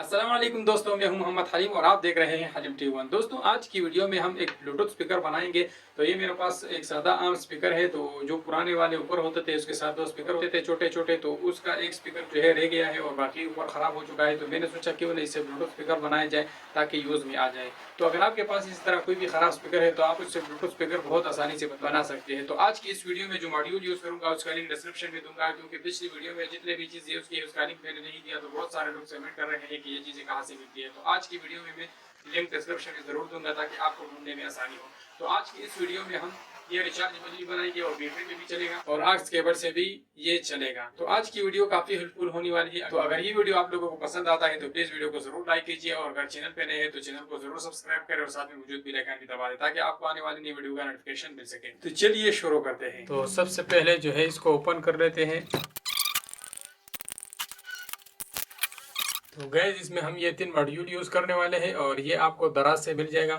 अस्सलाम वालेकुम दोस्तों, मैं हूं मोहम्मद हलीम और आप देख रहे हैं हलीम टी वन। दोस्तों, आज की वीडियो में हम एक ब्लूटूथ स्पीकर बनाएंगे। तो ये मेरे पास एक सादा आम स्पीकर है। तो जो पुराने वाले ऊपर होते थे उसके साथ दो स्पीकर होते थे छोटे छोटे, तो उसका एक स्पीकर जो है रह गया है और बाकी ऊपर ख़राब हो चुका है। तो मैंने सोचा क्यों नहीं इससे ब्लूटूथ स्पीकर बनाया जाए ताकि यूज़ में आ जाए। तो अगर आपके पास इस तरह कोई भी ख़राब स्पीकर है तो आप उससे ब्लूटूथ स्पीकर बहुत आसानी से बना सकते हैं। तो आज की इस वीडियो में जो मॉड्यूल यूज़ करूँगा उसका लिंक डिस्क्रिप्शन में दूंगा, क्योंकि पिछली वीडियो में जितने भी चीज़ें उसका लिंक मैंने नहीं दिया तो बहुत सारे लोग कमेंट कर रहे हैं कि ये चीज़ें कहाँ से मिलती है। तो आज की वीडियो में मैं लिंक डिस्क्रिप्शन में जरूर दूंगा ताकि आपको ढूंढने में आसानी हो। तो आज की इस वीडियो में हम ये रिचार्जेबल भी बनाएंगे और बैटरी में भी चलेगा और आर्क्स केबल से भी ये चलेगा। तो आज की वीडियो काफी हेल्पफुल होने वाली है। तो अगर ये वीडियो आप लोगों को पसंद आता है तो प्लीज वीडियो को जरूर लाइक कीजिए और अगर चैनल पे नए हैं तो चैनल को जरूर सब्सक्राइब करें और साथ में मौजूद बेल आइकन भी दबा दें ताकि आपको आने वाली नई वीडियो का नोटिफिकेशन मिल सके। तो चलिए शुरू करते हैं। तो सबसे पहले जो है इसको ओपन कर लेते हैं। तो गैस इसमें हम ये 3 मॉड्यूल यूज़ करने वाले हैं और ये आपको दराज से मिल जाएगा।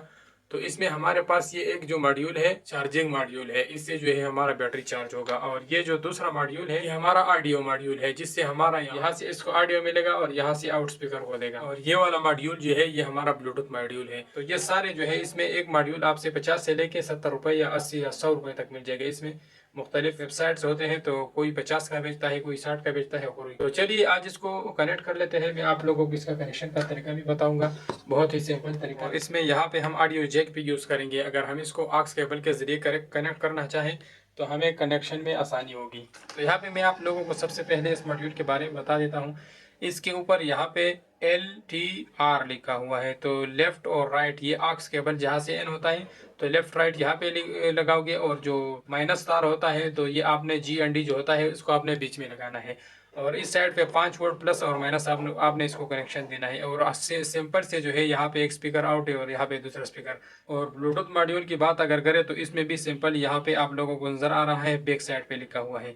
तो इसमें हमारे पास ये एक जो मॉड्यूल है चार्जिंग मॉड्यूल है, इससे जो है हमारा बैटरी चार्ज होगा। और ये जो दूसरा मॉड्यूल है ये हमारा ऑडियो मॉड्यूल है, जिससे हमारा यहाँ से इसको ऑडियो मिलेगा और यहाँ से आउट स्पीकर को देगा। और ये वाला मॉड्यूल जो है ये हमारा ब्लूटूथ मॉड्यूल है। तो ये सारे जो है इसमें एक मॉड्यूल आपसे 50 से लेके 70 रुपये या 80 या 100 रुपये तक मिल जाएगा। इसमें मुख्तलिफ वेबसाइट्स होते हैं, तो कोई 50 का बेचता है, कोई 60 का बेचता है कोई। तो चलिए आज इसको कनेक्ट कर लेते हैं। मैं आप लोगों को इसका कनेक्शन का तरीका भी बताऊंगा, बहुत ही सिंपल तरीका। और इसमें यहाँ पे हम ऑडियो जैक भी यूज़ करेंगे। अगर हम इसको ऑक्स केबल के ज़रिए कनेक्ट करना चाहें तो हमें कनेक्शन में आसानी होगी। तो यहाँ पे मैं आप लोगों को सबसे पहले इस मॉड्यूल के बारे में बता देता हूँ। इसके ऊपर यहाँ पे LTR लिखा हुआ है, तो लेफ्ट और राइट ये ऑक्स केबल जहाँ से इन होता है तो लेफ्ट राइट यहाँ पे लगाओगे, और जो माइनस तार होता है तो ये आपने GND जो होता है उसको आपने बीच में लगाना है। और इस साइड पे 5 वोल्ट प्लस और माइनस आपने इसको कनेक्शन देना है। और सिंपल से जो है यहाँ पे एक स्पीकर आउट है और यहाँ पे दूसरा स्पीकर। और ब्लूटूथ मॉड्यूल की बात अगर करें तो इसमें भी सिंपल यहाँ पे आप लोगों को नजर आ रहा है, बैक साइड पे लिखा हुआ है।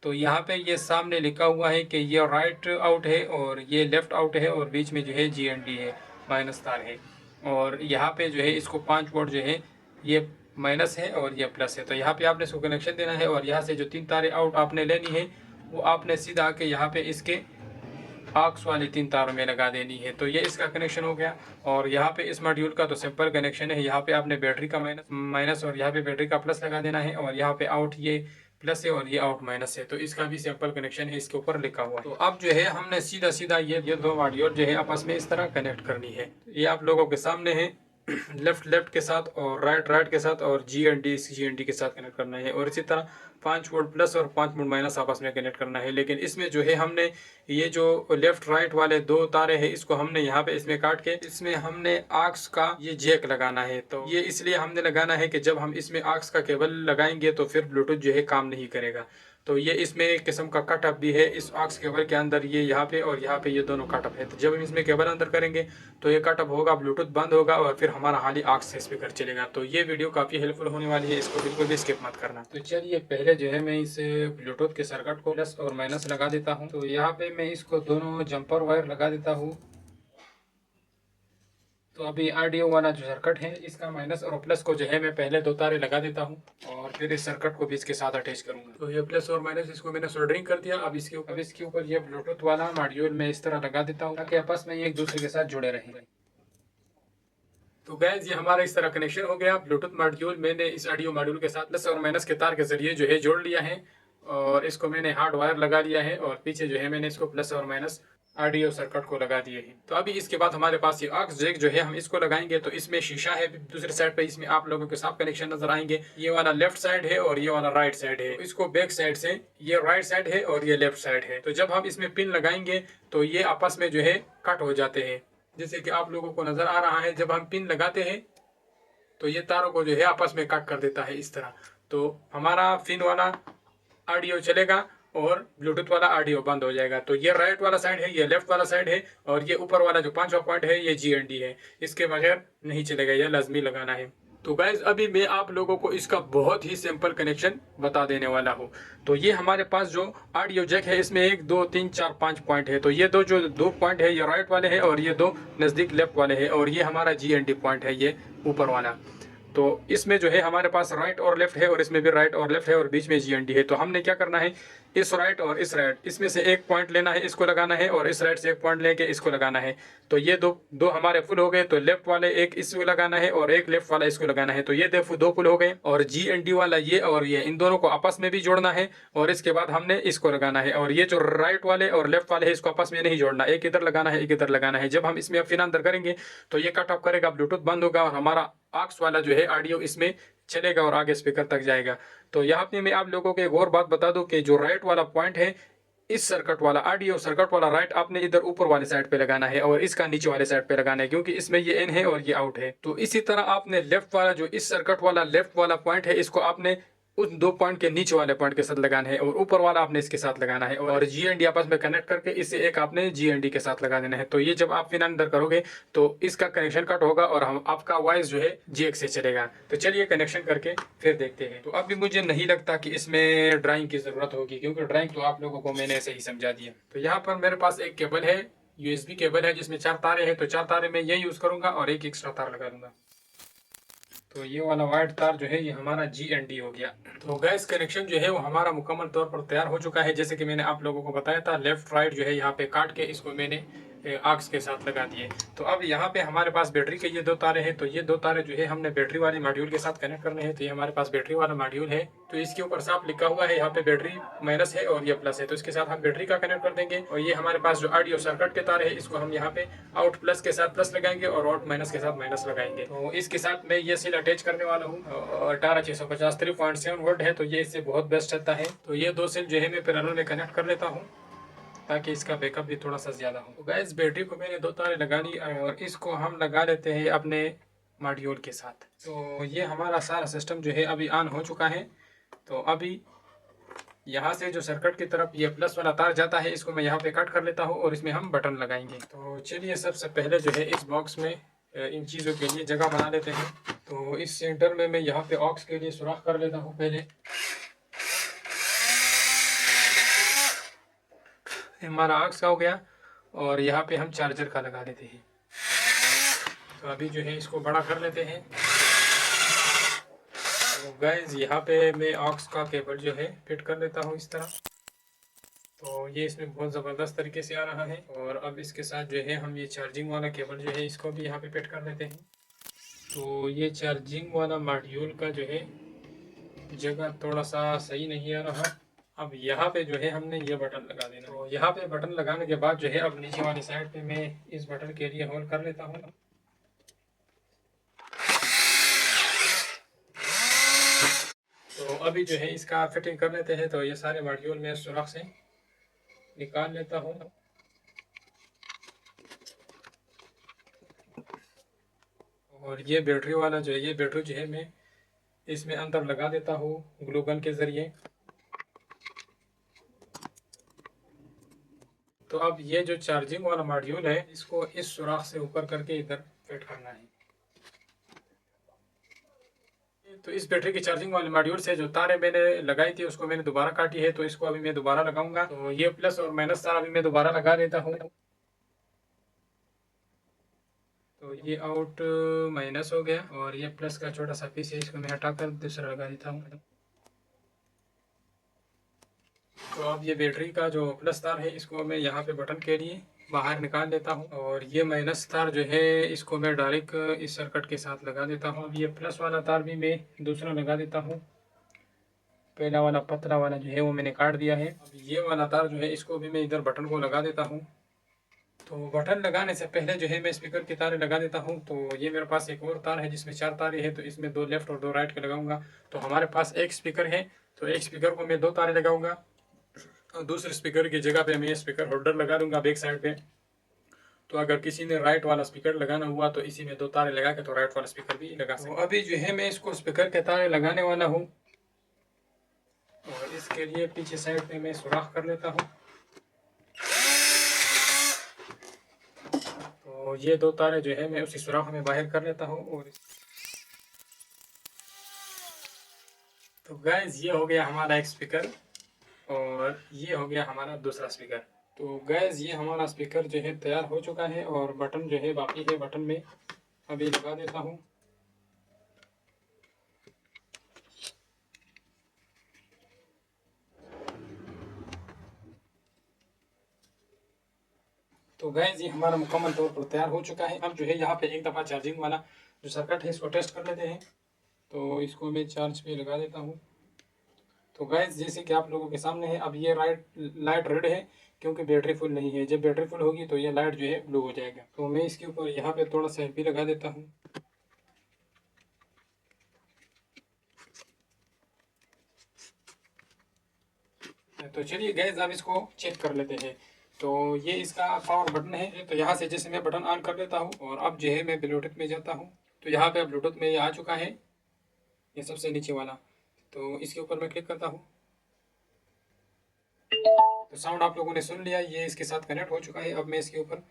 तो यहाँ पे ये सामने लिखा हुआ है कि ये राइट आउट है और ये लेफ्ट आउट है और बीच में जो है GND है, माइनस तार है। और यहाँ पे जो है इसको 5 वोल्ट जो है ये माइनस है और ये प्लस है। तो यहाँ पे आपने इसको कनेक्शन देना है और यहाँ से जो 3 तारें आउट आपने लेनी है वो आपने सीधा आके यहाँ पे इसके ऑक्स वाली 3 तारों में लगा देनी है। तो ये इसका कनेक्शन हो गया। और यहाँ पे इस मॉड्यूल का तो सिंपल कनेक्शन है। यहाँ पे आपने बैटरी का माइनस और यहाँ पे बैटरी का प्लस लगा देना है और यहाँ पे आउट ये प्लस है और ये आउट माइनस है। तो इसका भी सिंपल कनेक्शन है, इसके ऊपर लिखा हुआ है। तो अब जो है हमने सीधा सीधा ये 2 मॉड्यूल जो है आपस में इस तरह कनेक्ट करनी है। ये आप लोगों के सामने है, लेफ्ट के साथ और राइट के साथ और GND के साथ कनेक्ट करना है। और इसी तरह 5 वोल्ट प्लस और 5 वोल्ट माइनस आपस में कनेक्ट करना है। लेकिन इसमें जो है हमने ये जो लेफ्ट राइट वाले 2 तारे हैं इसको हमने यहाँ पे इसमें काट के इसमें हमने ऑक्स का ये जैक लगाना है। तो ये इसलिए हमने लगाना है कि जब हम इसमें ऑक्स का केबल लगाएंगे तो फिर ब्लूटूथ जो है काम नहीं करेगा। तो ये इसमें एक किस्म का कट अप भी है इस ऑक्स केबल के अंदर, ये यहाँ पे और यहाँ पे ये दोनों कट अप है। तो जब हम इसमें केबल अंदर करेंगे तो ये कट अप होगा, ब्लूटूथ बंद होगा और फिर हमारा हाली ऑक्स से स्पीकर चलेगा। तो ये वीडियो काफ़ी हेल्पफुल होने वाली है, इसको बिल्कुल भी स्किप मत करना। तो चलिए पहले जो है मैं इस ब्लूटूथ के सर्किट को प्लस और माइनस लगा देता हूँ। तो यहाँ पे मैं इसको दोनों जंपर वायर लगा देता हूँ। तो अभी ऑडियो वाला जो सर्किट है इसका माइनस और प्लस को जो है मैं पहले 2 तारे लगा देता हूँ और फिर इस सर्किट को भी इसके साथ अटैच करूंगा। तो ये प्लस और माइनस इसको मैंने सोल्डरिंग कर दिया। अब इसके ऊपर ये ब्लूटूथ वाला मॉड्यूल मैं इस तरह लगा देता हूँ ताकि आपस में एक दूसरे के साथ जुड़े रहें। तो गैस ये हमारा इस तरह कनेक्शन हो गया। ब्लूटूथ मॉड्यूल मैंने इस ऑडियो मॉड्यूल के साथ प्लस और माइनस के तार के जरिए जो है जोड़ लिया है और इसको मैंने हार्ड वायर लगा लिया है और पीछे जो है मैंने इसको प्लस और माइनस ऑडियो सर्किट को लगा दिए हैं। तो अभी इसके बाद हमारे पास ये ऑक्स जैक जो है हम इसको लगाएंगे। तो इसमें शीशा है दूसरे साइड पे, इसमें आप लोगों के साथ कनेक्शन नजर आएंगे। ये वाला लेफ्ट साइड है और ये वाला राइट साइड है। तो इसको बैक साइड से ये राइट साइड है और ये लेफ्ट साइड है। तो जब हम इसमें पिन लगाएंगे तो ये आपस में जो है कट हो जाते हैं, जैसे कि आप लोगों को नजर आ रहा है। जब हम पिन लगाते हैं तो ये तारों को जो है आपस में कट कर देता है इस तरह। तो हमारा पिन वाला ऑडियो चलेगा और ब्लूटूथ वाला ऑडियो बंद हो जाएगा। तो ये राइट वाला साइड है, ये लेफ्ट वाला साइड है और ये ऊपर वाला जो 5वां पॉइंट है ये GND है। इसके बगैर नहीं चलेगा, ये लाजमी लगाना है। तो गाइज अभी मैं आप लोगों को इसका बहुत ही सिंपल कनेक्शन बता देने वाला हूँ। तो ये हमारे पास जो ऑडियो जैक है इसमें 1 2 3 4 5 पॉइंट है। तो ये जो 2 पॉइंट है ये राइट वाले हैं और ये 2 नज़दीक लेफ्ट वाले हैं और ये हमारा GND पॉइंट है ये ऊपर वाला। तो इसमें जो है हमारे पास राइट और लेफ्ट है और इसमें भी राइट और लेफ्ट है और बीच में GND है। तो हमने क्या करना है, इस राइट और इस राइट इसमें से एक पॉइंट लेना है, इसको लगाना है, और इस राइट से एक पॉइंट लेके इसको लगाना है। तो ये दो दो हमारे फुल हो गए। तो लेफ्ट वाले एक इसको लगाना है और एक लेफ्ट वाला इसको लगाना है। तो ये देखो दो फुल हो गए। और GND वाला ये और ये इन दोनों को आपस में भी जोड़ना है और इसके बाद हमने इसको लगाना है। और ये जो राइट वाले और लेफ्ट वाले है इसको आपस में नहीं जोड़ना, एक इधर लगाना है एक इधर लगाना है। जब हम इसमें फिर अंदर करेंगे तो ये कट ऑफ करेगा, ब्लूटूथ बंद होगा और हमारा ऑक्स वाला जो है ऑडियो इसमें चलेगा और आगे स्पीकर तक जाएगा। तो यहाँ पे मैं आप लोगों को एक और बात बता दूं कि जो राइट वाला पॉइंट है, इस सर्किट वाला ऑडियो सर्किट वाला राइट आपने इधर ऊपर वाले साइड पे लगाना है और इसका नीचे वाले साइड पे लगाना है, क्योंकि इसमें ये इन है और ये आउट है। तो इसी तरह आपने लेफ्ट वाला जो इस सर्किट वाला लेफ्ट वाला पॉइंट है इसको आपने उस दो पॉइंट के नीचे वाले पॉइंट के साथ लगाना है और ऊपर वाला आपने इसके साथ लगाना है। और GND आपस में कनेक्ट करके इसे एक आपने GND के साथ लगा देना है। तो ये जब आप फिर अंदर करोगे तो इसका कनेक्शन कट होगा और हम आपका वॉइस जो है JX से चलेगा। तो चलिए कनेक्शन करके फिर देखते हैं। तो अभी मुझे नहीं लगता कि इसमें ड्राइंग की जरूरत होगी, क्योंकि ड्राइंग तो आप लोगों को मैंने ऐसे ही समझा दिया। तो यहाँ पर मेरे पास एक केबल है, USB केबल है जिसमें 4 तारे हैं। तो 4 तारे में ये यूज करूंगा और एक एक्स्ट्रा तार लगा दूंगा। तो ये वाला वाइट तार जो है ये हमारा GND हो गया। तो गैस कनेक्शन जो है वो हमारा मुकम्मल तौर पर तैयार हो चुका है। जैसे कि मैंने आप लोगों को बताया था, लेफ्ट राइट जो है यहाँ पे काट के इसको मैंने आक्स के साथ लगा दिए। तो अब यहाँ पे हमारे पास बैटरी के ये दो तारे हैं। तो ये दो तारे जो है हमने बैटरी वाले मॉड्यूल के साथ कनेक्ट करने हैं। तो ये हमारे पास बैटरी वाला मॉड्यूल है। तो इसके ऊपर साफ लिखा हुआ है यहाँ पे बैटरी माइनस है और ये प्लस है। तो इसके साथ हम बैटरी का कनेक्ट कर देंगे। और ये हमारे पास जो ऑडियो सर्किट के तारे है इसको हम यहाँ पे आउट प्लस के साथ प्लस लगाएंगे और आउट माइनस के साथ माइनस लगाएंगे। तो इसके साथ मैं ये सील अटैच करने वाला हूँ। 18650 3.7 वोल्ट है, तो ये इससे बहुत बेस्ट चलता है। तो ये दो सेल जो है मैं पैरेलल में कनेक्ट कर लेता हूँ ताकि इसका बैकअप भी थोड़ा सा ज़्यादा हो। तो गैस बैटरी को मैंने दो तारे लगा ली और इसको हम लगा लेते हैं अपने मॉड्यूल के साथ। तो ये हमारा सारा सिस्टम जो है अभी ऑन हो चुका है। तो अभी यहाँ से जो सर्किट की तरफ ये प्लस वाला तार जाता है इसको मैं यहाँ पे कट कर लेता हूँ और इसमें हम बटन लगाएंगे। तो चलिए सबसे पहले जो है इस बॉक्स में इन चीज़ों के लिए जगह बना लेते हैं। तो इस सेंटर में मैं यहाँ पे ऑक्स के लिए सुराख कर लेता हूँ पहले। हमारा ऑक्स का हो गया और यहाँ पे हम चार्जर का लगा लेते हैं। तो अभी जो है इसको बड़ा कर लेते हैं। तो गाइस यहाँ पे मैं ऑक्स का केबल जो है फिट कर लेता हूँ इस तरह। तो ये इसमें बहुत ज़बरदस्त तरीके से आ रहा है। और अब इसके साथ जो है हम ये चार्जिंग वाला केबल जो है इसको भी यहाँ पे फिट कर लेते हैं। तो ये चार्जिंग वाला मॉड्यूल का जो है जगह थोड़ा सा सही नहीं आ रहा। अब यहाँ पे जो है हमने ये बटन लगा देना। तो यहाँ पे बटन लगाने के बाद जो है अब नीचे वाली साइड पे मैं इस बटन के लिए होल्ड कर लेता हूँ। तो अभी जो है इसका फिटिंग कर लेते हैं। तो ये सारे मॉड्यूल मैं सुराख से निकाल लेता हूँ। और ये बैटरी वाला जो है ये बैटरी जो है मैं इसमें अंदर लगा देता हूँ ग्लू गन के ज़रिए। तो अब ये जो चार्जिंग वाला मॉड्यूल है इसको इस सुराख से ऊपर करके इधर फिट करना है। तो इस बैटरी की चार्जिंग वाले मॉड्यूल से जो तारें मैंने लगाई थी उसको मैंने दोबारा काटी है। तो इसको अभी मैं दोबारा लगाऊंगा। तो ये प्लस और माइनस तार अभी मैं दोबारा लगा देता हूँ। तो ये आउट माइनस हो गया और ये प्लस का छोटा सा पीस है इसको मैं हटाकर दूसरा लगा देता हूँ। तो अब ये बैटरी का जो प्लस तार है इसको मैं यहाँ पे बटन के लिए बाहर निकाल देता हूँ। और ये माइनस तार जो है इसको मैं डायरेक्ट इस सर्किट के साथ लगा देता हूँ। अब ये प्लस वाला तार भी मैं दूसरा लगा देता हूँ। पहला वाला पतला वाला जो है वो मैंने काट दिया है। अब ये वाला तार जो है इसको भी मैं इधर बटन को लगा देता हूँ। तो बटन लगाने से पहले जो है मैं स्पीकर की तारें लगा देता हूँ। तो ये मेरे पास एक और तार है जिसमें 4 तारे हैं। तो इसमें 2 लेफ्ट और 2 राइट के लगाऊंगा। तो हमारे पास एक स्पीकर है। तो एक स्पीकर को मैं 2 तारे लगाऊंगा और दूसरे स्पीकर की जगह पे मैं स्पीकर होल्डर लगा दूंगा बैक साइड पे। तो अगर किसी ने राइट वाला स्पीकर लगाना हुआ तो इसी में 2 तारे लगा के तो राइट वाला स्पीकर भी लगा सकते। तो अभी जो है मैं इसको स्पीकर के तारे लगाने वाला हूँ और इसके लिए पीछे साइड पे मैं सुराख कर लेता हूँ। तो ये 2 तारे जो है मैं उसी सुराख में बाहर कर लेता हूँ। और तो गाइस ये हो गया हमारा एक स्पीकर और ये हो गया हमारा दूसरा स्पीकर। तो गैस ये हमारा स्पीकर जो है तैयार हो चुका है और बटन जो है बाकी है, बटन में अभी लगा देता हूँ। तो गाइस ये हमारा मुकम्मल तौर पर तैयार हो चुका है। अब जो है यहाँ पे एक दफ़ा चार्जिंग वाला जो सर्किट है इसको टेस्ट कर लेते हैं। तो इसको मैं चार्ज पे लगा देता हूँ। तो गाइस जैसे कि आप लोगों के सामने है, अब ये लाइट रेड है क्योंकि बैटरी फुल नहीं है। जब बैटरी फुल होगी तो ये लाइट जो है ब्लू हो जाएगा। तो मैं इसके ऊपर यहाँ पे थोड़ा सा एमपी लगा देता हूँ। तो चलिए गैस अब इसको चेक कर लेते हैं। तो ये इसका पावर बटन है। तो यहाँ से जैसे मैं बटन ऑन कर लेता हूँ और अब जो है मैं ब्लूटूथ में जाता हूँ। तो यहाँ पे ब्लूटूथ में ये आ चुका है, ये सबसे नीचे वाला। तो इसके ऊपर मैं क्लिक करता हूँ। तो साउंड आप लोगों ने सुन लिया, ये इसके साथ कनेक्ट हो चुका है। अब मैं इसके ऊपर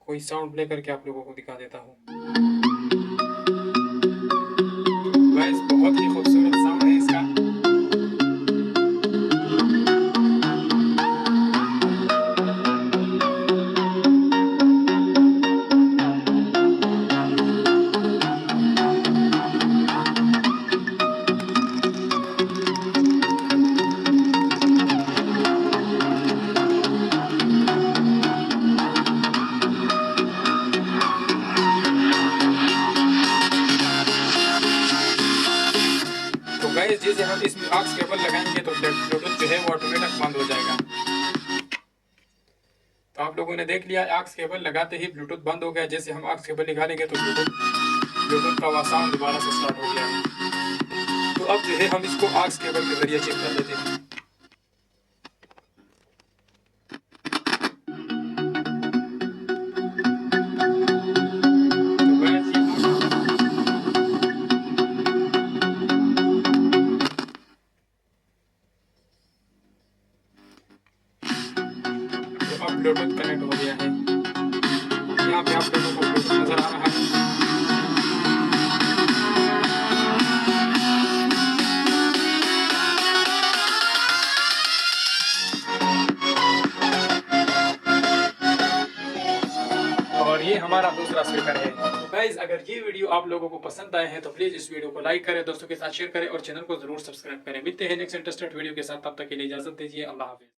कोई साउंड प्ले करके आप लोगों को दिखा देता हूँ। गाइस बहुत ही खूबसूरत साउंड है इसका। तो गाइस जैसे हम इसमें ऑक्स केबल लगाएंगे तो ब्लूटूथ जो है वो ऑटोमेटिक बंद हो जाएगा। तो आप लोगों ने देख लिया, ऑक्स केबल लगाते ही ब्लूटूथ बंद हो गया। जैसे हम ऑक्स केबल निकालेंगे तो ब्लूटूथ का साउंड दोबारा से स्टार्ट हो गया। तो अब जो है हम इसको ऑक्स केबल के जरिए चेक कर लेते हैं। अब ब्लूटूथ कनेक्ट हो गया है। यहाँ पे आप लोगों को ब्लूटूथ नजर आ रहा है। और ये हमारा दूसरा स्पीकर है। तो गाइज अगर ये वीडियो आप लोगों को पसंद आए हैं तो प्लीज इस वीडियो को लाइक करें, दोस्तों के साथ शेयर करें और चैनल को जरूर सब्सक्राइब करें। मिलते हैं नेक्स्ट इंटरेस्टेड वीडियो के साथ, तब तक के लिए इजाजत दीजिए। अल्लाह हाफिज।